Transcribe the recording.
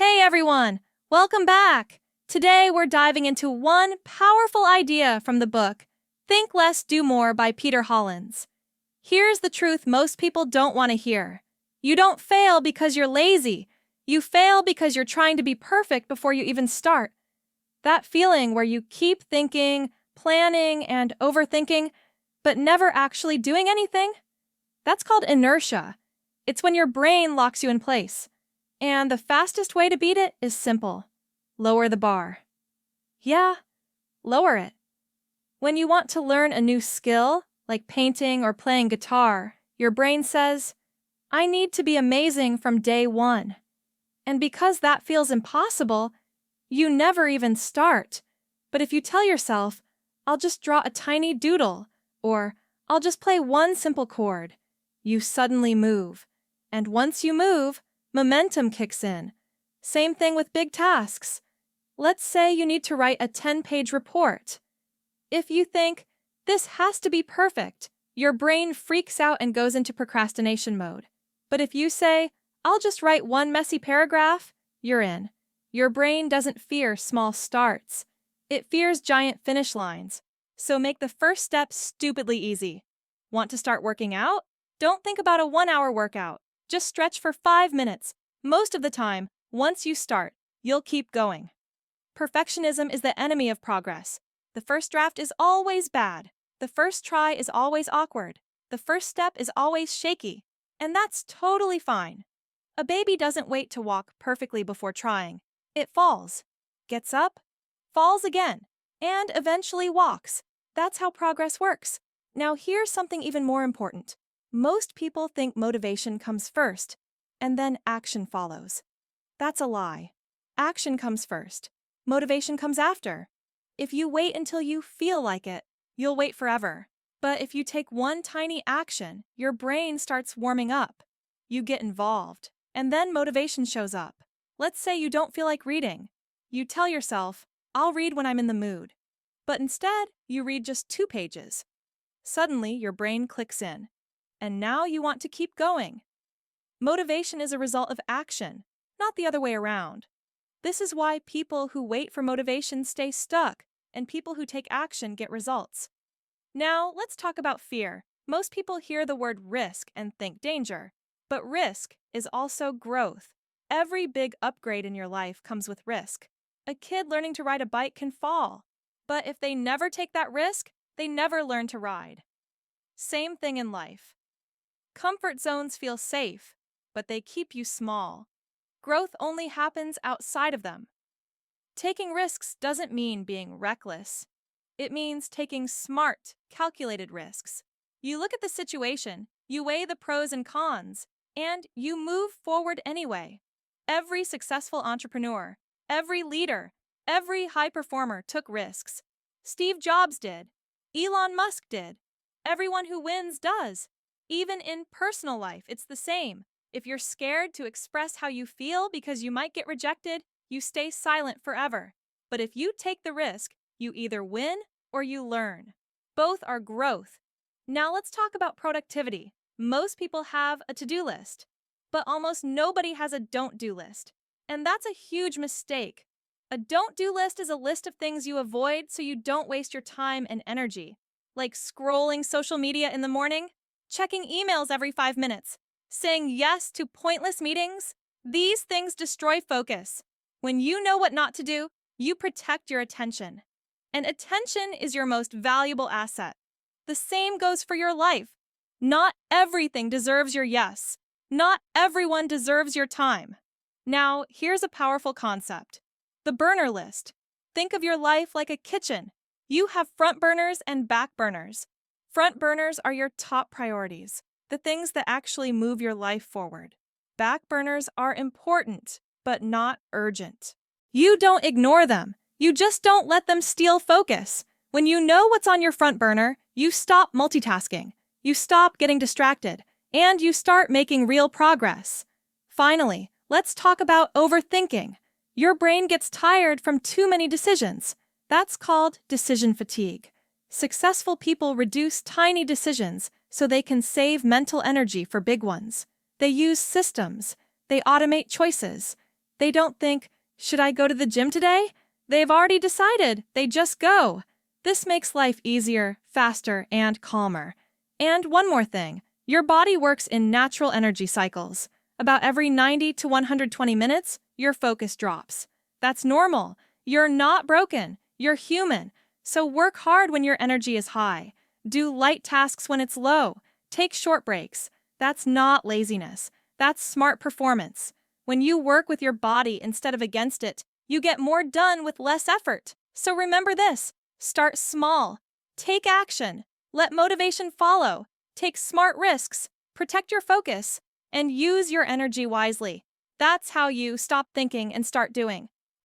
Hey everyone, welcome back. Today we're diving into one powerful idea from the book, Think Less, Do More by Peter Hollins. Here's the truth most people don't want to hear. You don't fail because you're lazy. You fail because you're trying to be perfect before you even start. That feeling where you keep thinking, planning, and overthinking, but never actually doing anything? That's called inertia. It's when your brain locks you in place. And the fastest way to beat it is simple. Lower the bar. Yeah, lower it. When you want to learn a new skill, like painting or playing guitar, your brain says, I need to be amazing from day one. And because that feels impossible, you never even start. But if you tell yourself, I'll just draw a tiny doodle, or I'll just play one simple chord, you suddenly move. And once you move, momentum kicks in. Same thing with big tasks. Let's say you need to write a 10-page report. If you think, this has to be perfect, your brain freaks out and goes into procrastination mode. But if you say, I'll just write one messy paragraph, you're in. Your brain doesn't fear small starts. It fears giant finish lines. So make the first step stupidly easy. Want to start working out? Don't think about a 1-hour workout. Just stretch for 5 minutes. Most of the time, once you start, you'll keep going. Perfectionism is the enemy of progress. The first draft is always bad. The first try is always awkward. The first step is always shaky. And that's totally fine. A baby doesn't wait to walk perfectly before trying. It falls, gets up, falls again, and eventually walks. That's how progress works. Now here's something even more important. Most people think motivation comes first, and then action follows. That's a lie. Action comes first. Motivation comes after. If you wait until you feel like it, you'll wait forever. But if you take one tiny action, your brain starts warming up. You get involved, and then motivation shows up. Let's say you don't feel like reading. You tell yourself, I'll read when I'm in the mood. But instead, you read just 2 pages. Suddenly, your brain clicks in. And now you want to keep going. Motivation is a result of action, not the other way around. This is why people who wait for motivation stay stuck, and people who take action get results. Now, let's talk about fear. Most people hear the word risk and think danger. But risk is also growth. Every big upgrade in your life comes with risk. A kid learning to ride a bike can fall. But if they never take that risk, they never learn to ride. Same thing in life. Comfort zones feel safe, but they keep you small. Growth only happens outside of them. Taking risks doesn't mean being reckless. It means taking smart, calculated risks. You look at the situation, you weigh the pros and cons, and you move forward anyway. Every successful entrepreneur, every leader, every high performer took risks. Steve Jobs did. Elon Musk did. Everyone who wins does. Even in personal life, it's the same. If you're scared to express how you feel because you might get rejected, you stay silent forever. But if you take the risk, you either win or you learn. Both are growth. Now let's talk about productivity. Most people have a to-do list, but almost nobody has a don't-do list. And that's a huge mistake. A don't-do list is a list of things you avoid so you don't waste your time and energy. Like scrolling social media in the morning, checking emails every 5 minutes, saying yes to pointless meetings. These things destroy focus. When you know what not to do, you protect your attention. And attention is your most valuable asset. The same goes for your life. Not everything deserves your yes. Not everyone deserves your time. Now, here's a powerful concept. The burner list. Think of your life like a kitchen. You have front burners and back burners. Front burners are your top priorities, the things that actually move your life forward. Back burners are important, but not urgent. You don't ignore them. You just don't let them steal focus. When you know what's on your front burner, you stop multitasking. You stop getting distracted, and you start making real progress. Finally, let's talk about overthinking. Your brain gets tired from too many decisions. That's called decision fatigue. Successful people reduce tiny decisions so they can save mental energy for big ones. They use systems. They automate choices. They don't think, should I go to the gym today? They've already decided. They just go. This makes life easier, faster, and calmer. And one more thing. Your body works in natural energy cycles. About every 90 to 120 minutes, your focus drops. That's normal. You're not broken. You're human. So work hard when your energy is high. Do light tasks when it's low. Take short breaks. That's not laziness. That's smart performance. When you work with your body instead of against it, you get more done with less effort. So remember this. Start small. Take action. Let motivation follow. Take smart risks. Protect your focus. And use your energy wisely. That's how you stop thinking and start doing.